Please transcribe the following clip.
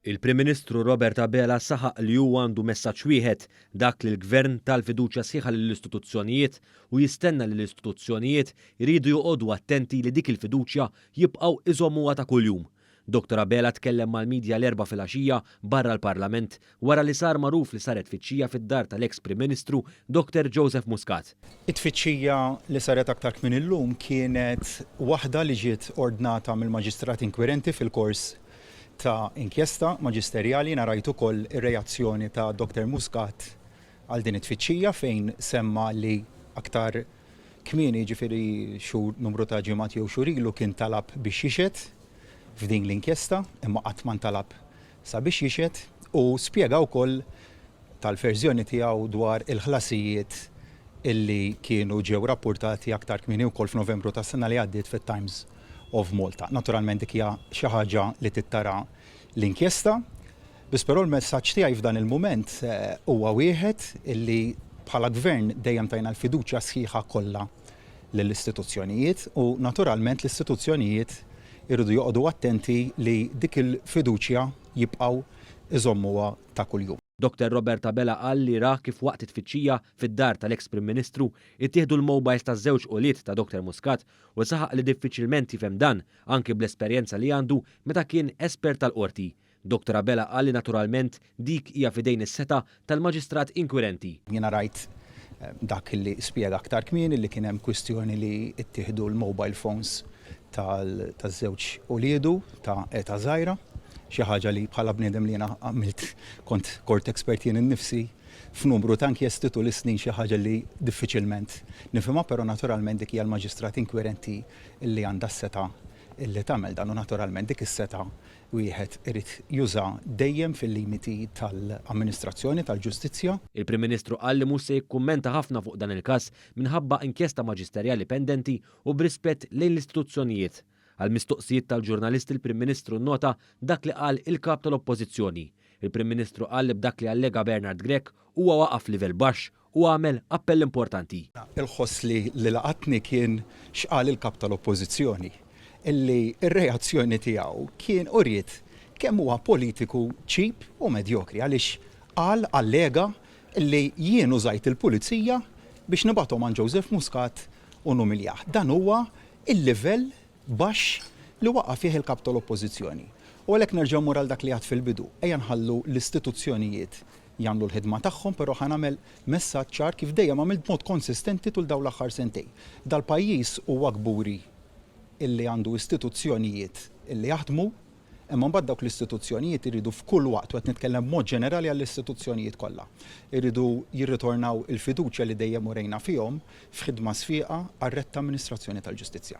Il-Prim Ministru Robert Abela saħaq li huwa għandu messaġġ wieħed dak li l-Gvern tal-fiduċja sħiħa lill-istituzzjonijiet u jistenna li l-istituzzjonijiet iridu joqogħdu attenti li dik il-fiduċja jibqgħu iżommuha ta' kuljum. Dr. Abela tkellem mal-midja l-4 filgħaxija barra l-Parlament wara li sar magħruf li saret tfittxija fid-dar tal-eks Prim Ministru Dr. Joseph Muscat. It-tfittxija li saret aktar kmin illum kienet waħda li ġiet ordnata mill-Maġistrat Inkwirenti fil-kors ta' inkjesta maġisterjali. Narajt ukoll ir-reazzjoni ta' Dr. Muscat għal din it-tfittxija fejn semma li aktar kmieni ġifieri xhur numru ta' ġimgħat jew xhur ilu kien talab biex jixed f'din l-inkjesta imma qatt ma ntalab sabiex jixed u spjega wkoll tal-verżjoni tiegħu dwar il-ħlasijiet illi kienu ġew rapportati aktar kmieni wkoll f'Novembru tas-sena li għaddiet fit-Times of Malta. Naturalment dik hija xi ħaġa li tittara l-inkjesta, biss però l-messaġġ tiegħi f'dan il-mument huwa wieħed illi bħala gvern dejjem tajna l-fiduċja sħiħa kollha lill-istituzzjonijiet u naturalment l-istituzzjonijiet irridu joqogħdu attenti li dik il-fiduċja jibqgħu iżommuha ta' kuljum. Dr. Robert Abela qal li ra kif waqt it-tfittxija fid-dar tal-eks Prim Ministru ittieħdu l-mobiles taż-żewġ quliet ta' Dr. Muscat u saħaq li diffiċilment jifhem dan anke bl-esperjenza li għandu meta kien espert tal-qorti. Dr. Abela qal li naturalment dik hija fidejn is-seta tal-Maġistrat Inkwirenti. Jiena rajt dak li spjega aktar kmieni li kien hemm kwistjoni li ttieħdu l-mobile phones taż-żewġ uliedu ta' eta żgħira. Xi ħaġa li bħala bniedem li jiena għamilt kont court expert jien innifsi f'numru ta' inkjesti tul is-snin xi ħaġa li diffiċilment nifhimha, però naturalment dik hija l-Maġistrat Inkwirenti li għandha s-seta illi tagħmel dan u naturalment dik is-seta wieħed irid juża dejjem fil-limiti tal-amministrazzjoni tal-ġustizzja. Il-Prim Ministru qal li mhux se jikkummenta ħafna fuq dan il-każ minħabba inkjesta maġisterjali pendenti u b'rispett lejn l-istituzzjonijiet. Għal-mistoqsijiet tal-ġurnalisti il-Prim Ministru nota dak li qal il-kap tal-Oppożizzjoni. Il-Prim Ministru qal li b'dak li allega Bernard Grech huwa waqaf livell baxx u għamel appell importanti. Il-ħoss li laqatni kien x'qal il-kap tal-Oppożizzjoni illi ir-reazzjoni tiegħu kien uriet kemm huwa politiku ċip u medjokri għaliex qal allega illi jien użajt il-pulizija biex nibgħathom man Joseph Muscat u numiljah. Dan huwa il-livell baxx li waqaf fih il-kap tal-Oppożizzjoni. U għalhekk nerġgħu mur għal dak li għad fil-bidu. Ejja nħallu l-istituzzjonijiet jagħmlu l-ħidma tagħhom, però ħanamel messaġġ ċar kif dejjem għamilt b'mod konsistenti tul dawn l-aħħar sentejn. Dal-pajjiż huwa kburi illi għandu istituzzjonijiet illi jaħdmu, imma mbagħad dawk l-istituzzjonijiet iridu f'kull waqt u qed nitkellem b'mod ġenerali għall-istituzzjonijiet kollha. Iridu jirritornaw il-fiduċja li dejjem urejna fihom f'ħidma sfiqa għar-retta amministrazzjoni tal-ġustizzja.